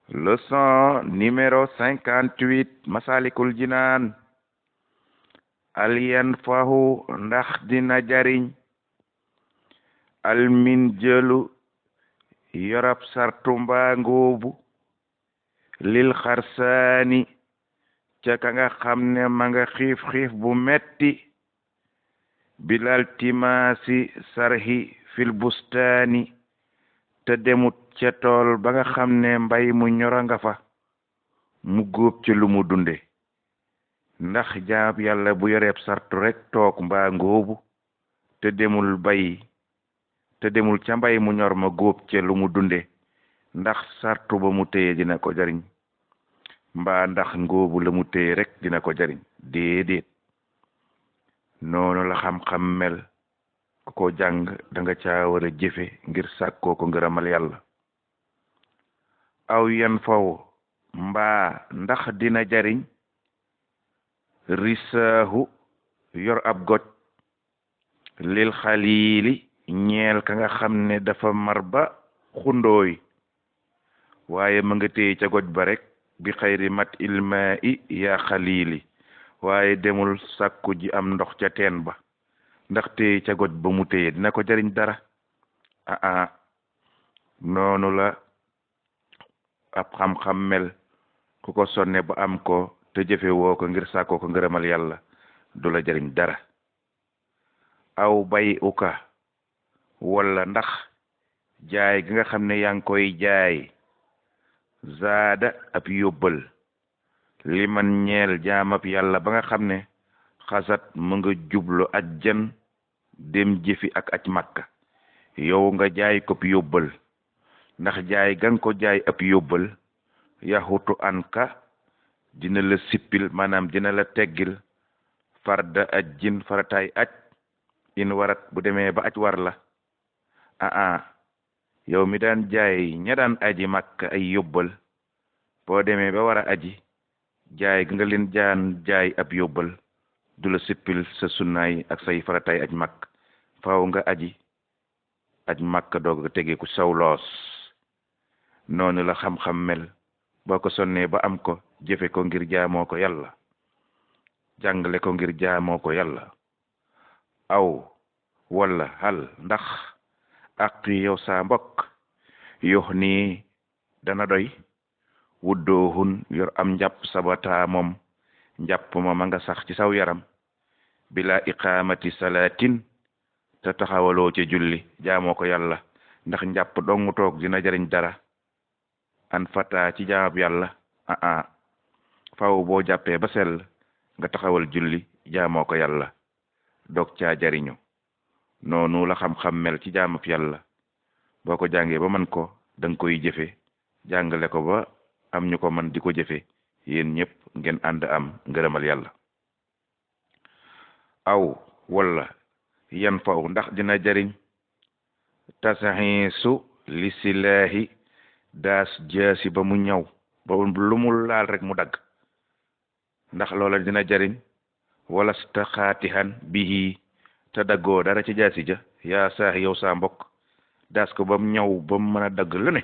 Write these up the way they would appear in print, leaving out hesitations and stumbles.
Leçon numéro 58 Masalikul Jinaan. Aliyan fahu ndax dina jariñ almin jëlu yorab sartumba ngoobu lil xarsaani ca ka nga xam ne ma nga xiif bu metti bilal timaasi sarhi fil bustaani te demut ca tool ba nga xam ne mbay mu ñora nga fa mu góob ci lu mu dunde ndax jaab yàlla bu yoreeb sartu rek toog mbaa ngóobu te demul ca mbay mu ñor ma góob ca lu mu dunde ndax sartu ba mu téye dina ko jariñ mbaa ndax ngóobu la mu téye rek dina ko jariñ déedéet noonu la xam-xam mel ku ko jàng da nga caa war a jëfe ngir sàkkoo ko ngërëmal yàlla. aw yan faw mbaa ndax dina jariñ risaahu yor ab goj lil xaliili ñeel ka nga xam ne dafa mar ba xundooy waaye ma nga téye ca goj ba rek bi xayri mat ilmaa i yaa xaliili waaye demul sàkku ji am ndox ca teen ba ndax téye ca goj ba mu téye dina ko jariñ dara noonu la ab xam-xam mel ku ko sonne ba am ko te jëfe woo ko ngir sàkkoo ko ngërëmal yàlla du la jariñ dara. aw bay uka wala ndax jaay gi nga xam ne yaa ngi koy jaay zaada ab yóbbal li man ñeel jaamab yàlla ba nga xam ne xasat mu nga jublu ajjan dem jëfi ak aj màkka yow nga jaay ko yóbbal ndax jaay gan ko jaay ab yóbbal yaxutu anka dina la sippil maanaam dina la teggil farda ajjin farataay aj in warat bu demee ba aj war la yow mi daan jaay ña daan aji màkka ay yóbbal boo demee ba war a aji jaay nga leen jaan jaay ab yóbbal du la sippil sa sunnaay ak say farataay aj màkk faaw nga aji aj màkk doog a tege ku saw loos. noonu la xam-xam mel boo ko sonnee ba am ko jëfe ko ngir jaamoo ko yàlla jàngale ko ngir jaamoo ko yàlla. aw wala hal ndax ak yow saa mbokk yox nii dana doy wuddoohun yor am njàpp sabata moom njàpp ma ma nga sax ci saw yaram bila iqamati salatin te taxawaloo ca julli jaamoo ko yàlla ndax njàpp dong toog dina jariñ dara an fata ci jaamab yàlla faw boo jàppee ba sell nga taxawal julli jaamoo ko yàlla doog caa jariñu. noonu la xam-xam mel ci jaamab yàlla boo ko jàngee ba man ko danga koy jëfe jàngale ko ba am ñu ko man di ko jëfe yéen ñëpp ngeen ànd am ngërëmal yàlla. aw wala yan faw ndax dina jariñ tasaxiisu li silaahi daas jaasi ba mu ñaw ba lu mu laal rek mu dagg ndax loola dina jariñ wala staxaatihan bihi te daggoo dara ci jaasi ja yaa saax yow saa mbokk daas ko ba mu ñaw ba mu mën a dagg lu ne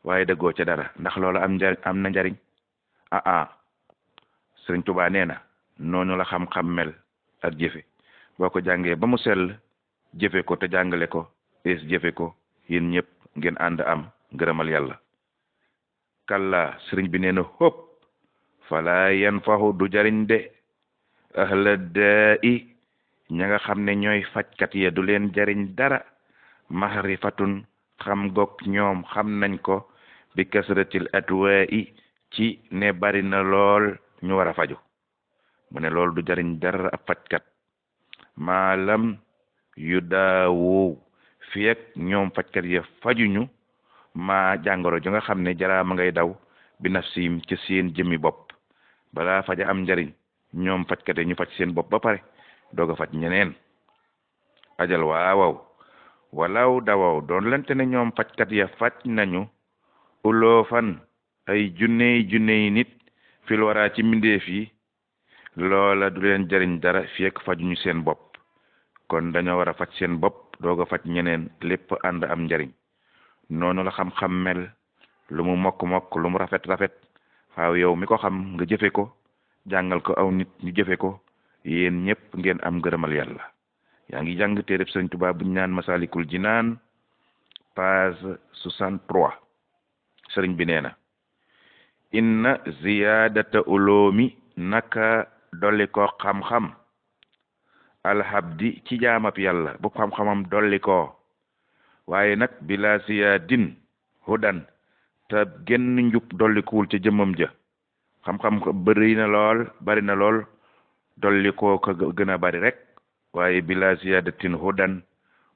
waaye daggoo ca dara ndax loola am na njariñ Sëriñ Tuubaa nee na noonu la xam-xam mel ak jëfe boo ko jàngee ba mu sell jëfe ko te jàngale ko jëfe ko yéen ñëpp ngeen ànd am ngërëmal yàlla. kalla sëriñ bi nee na hópp fala yan faxu du jariñ de ahla daa i ña nga xam ne ñooy fajkat ya du leen jariñ dara mahrifatun xam gog ñoom xam nañ ko bi kasratil atwaa i ci ne bari na lool ñu war a faju mu ne loolu du jariñ dara ab fajkat maalam yu daawow fi ak ñoom fajkat ya fajuñu maa jàngoro ju nga xam ne jaraama ngay daw bi nafsim ci seen jëmmi bopp balaa faja am njariñ ñoom fajkat yi ñu faj seen bopp ba pare doog a faj ñeneen. ajal waawaw walaw dawaw doon lante ne ñoom fajkat ya faj nañu uloo fan ay junney nit fil waraa ci mbindeef yi loola du leen jariñ dara fekk fajuñu seen bopp kon dañoo war a faj seen bopp doog a faj ñeneen lépp ànd am njariñ. noonu la xam-xam mel lu mu mokk-mokk lu mu rafet-rafet faaw yow mi ko xam nga jëfe ko jàngal ko aw nit ñu jëfe ko yéen ñëpp ngeen am ngërëmal yàlla. yaa ngi jàng téereb Sëriñ Tuubaa buñ naan Masalikul Jinaan page 63 sëriñ bi nee na inna ziyaadata uloomi naka dolli ko xam-xam alhabdi ci jaamab yàlla bu xam-xamam dolli ko waaye nag bila ziyaadin hudan te genn njub dolli kuwul ca jëmmam ja xam-xam bari na lool dolli ko ka gën a bari rek waaye bila ziyaadatin hudan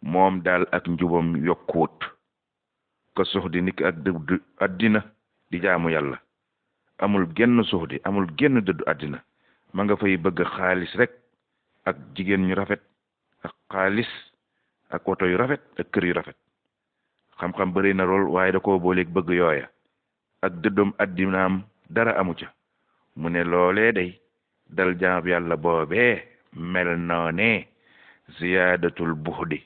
moom daal ak njubam yokkuwut ko suxdi niki ak dëddu addina di jaamu yàlla amul genn suxdi amul genn dëddu addina ma nga fay bëgg xaalis rek ak jigéen ñu rafet ak xaalis ak woto yu rafet ak kër yu rafet xam-xam bari na lool waaye da koo booleeg bëgg yooya ak dëddum addinaam dara amu ca mu ne loolee day dal jaam yàlla boobee mel noone ziyaadatul buxdi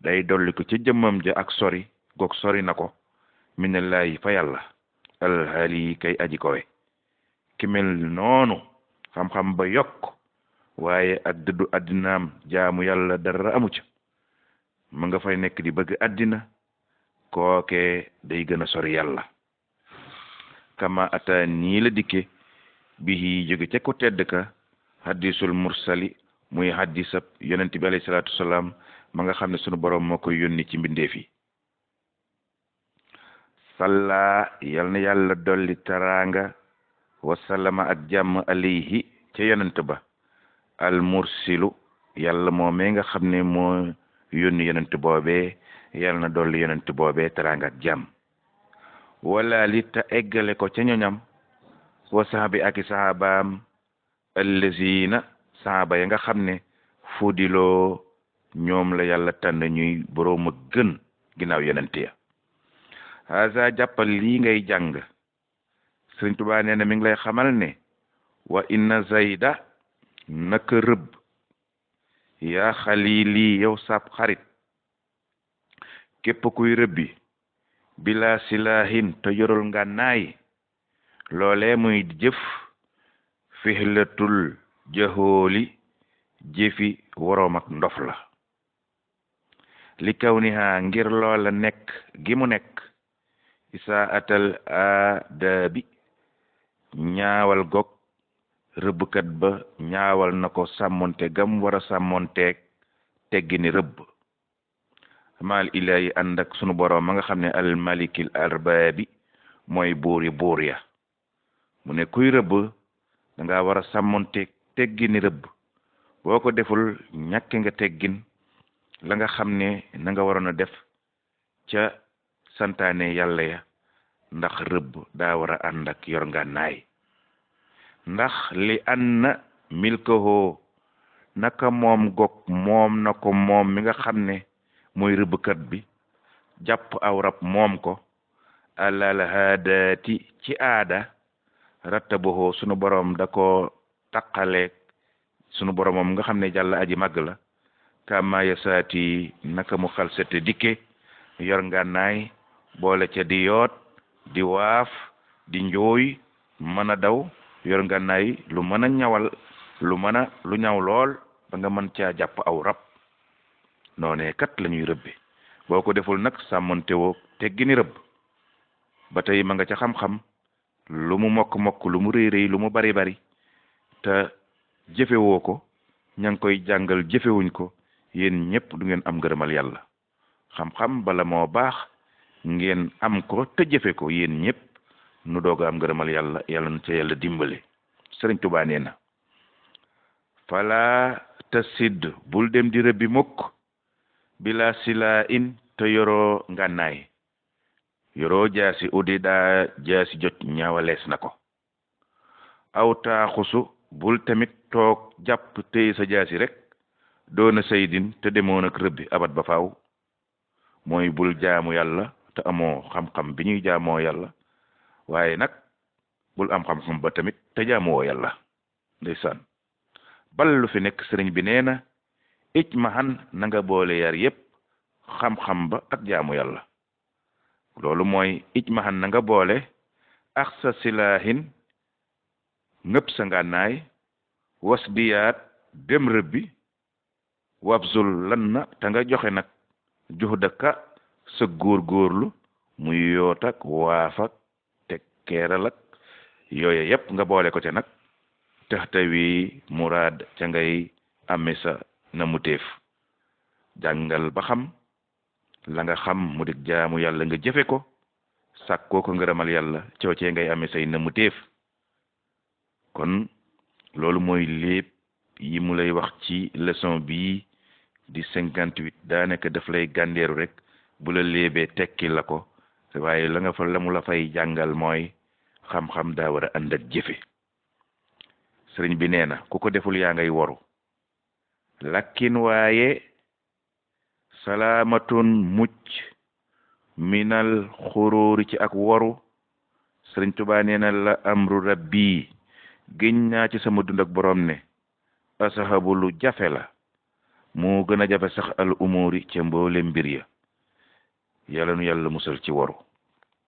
day dolli ko ci jëmmam ja ak sori goog sori na ko minallahi fa yàlla alhali kay aji kowe ki mel noonu xam-xam ba yokk waaye ak dëddu addinaam jaamu yàlla dara amu ca ma nga fay nekk di bëgg addina kooke day gën a sori yàlla kama ata nii la dikke bihi jóge ca ko tedd ka hadisul mursali muy hadisab yonent bi alayhi salaatu wasalaam ma nga xam ne sunu borom moo koy yónni ci mbindeef yi salla yal na yàlla dolli taraanga wasallama ak jàmm alayhi ca yonent ba al mursilu yàlla moomee nga xam ne moo yónni yonent boobee yàlla na dolli yonent boobee taraanga ak jàmm wala li ta eggale ko ca ñoñam wa sahabi ak i sahabaam allazina sahaba ya nga xam ne fudiloo ñoom la yàlla tànn ñuy boroom a gën ginnaaw yonent ya haza jàppal lii ngay jàng Sëriñ Tuubaa nee na mi ngi lay xamal ne wa inna zayda naka rëbb yaa xalili yow sab xarit képp kuy rëbbi bila silahin te yorul ngànnaay loole muy jëf fihlatul jahooli jëfi woroom ak ndof la li kaw ni ha ngir loola nekk gi mu nekk isaa atal aadabi ñaawal gog rëbbkat ba ñaawal na ko sàmmonte gam war a sàmmonteeg teggi ni rëbb maal ilahi ànd ak sunu boroom ma nga xam ne al malikil arbaabi mooy buur ya mu ne kuy rëbb da nga war a sàmmonteeg teggi ni rëbb boo ko deful ñàkk nga teggin la nga xam ne na nga waroon a def ca santaane yàlla ya ndax rëbb daa war a ànd ak yor ngànnaay ndax li anna milkaho naka moom gog moom na ko moom mi nga xam ne mooy rëbbkat bi jàpp aw rab moom ko alal haadaati ci aada rattabaho sunu borom da ko taqaleeg sunu boromam nga xam ne jàll aji màgg la kama yasaati naka mu xalsete dikke yor ngànnaay boole ca di yoot di waaf di njooy mën a daw yor ngànnaay lu mën a ñawal lu ñaw lool ba nga mën caa jàpp aw rab noonee kat la ñuy rëbbe boo ko deful nag sàmmante woo teggi ni rëbb ba tey ma nga ca xam-xam lu mu mokk-mokk lu mu rëy lu mu bari te jëfewoo ko ña ngi koy jàngal jëfewuñ ko yéen ñëpp du ngeen am ngërëmal yàlla xam-xam bala moo baax ngeen am ko te jëfe ko yéen ñëpp nu doog a am ngërëmal yàlla yàlla na ca yàlla dimbale Sëriñ Tuubaa nee na fala te sidd bul dem di rëbbi mukk bila sila in te yoroo ngànnaay yoroo jaasi udi daa jaasi jot ñaawalees na ko aw taaxusu bul tamit toog jàpp téye sa jaasi rek doona saydin te demoon ak rëbbi abat ba faaw mooy bul jaamu yàlla te amoo xam-xam bi ñuy jaamoo yàlla waaye nag bul am xam-xam ba tamit te jaamuwoo yàlla ndeysaan bal lu fi nekk sëriñ bi nee na ic mahan na nga boole yar yépp xam-xam ba ak jaamu yàlla loolu mooy ijmahan na nga boole ak sa silaahin ngëpp sa ngànnaay was diyaat dem rëbbi wabzul lan na te nga joxe nag juhdaka sa góorgóorlu muy yootak waafak te keeral ak yooye yépp nga boole ko ca nag taxtawi muraad ca ngay ame sa na mu téef jàngal ba xam la nga xam mu dig jaamu yàlla nga jëfe ko sàkkoo ko ngërëmal yàlla coocee ngay ame say na mu téef kon loolu mooy lépp yi mu lay wax ci leçon bii di 58 daanaka daf lay gàndeeru rek bu la léebee tekki la ko waaye la nga fa la mu la fay jàngal mooy xam-xam daa war a ànd ak jëfe sëriñ bi nee na ku ko deful yaa ngay waru lakkin waaye salaamatun mucc minal xuróori ci ak waru sëriñ Tuubaa nee na la amru rabbi géñ naa ci sama dund ak borom ne asahabu lu jafe la moo gën a jafe sax al umuri ca mboole mbir ya yàlla nu yàlla musal ci waru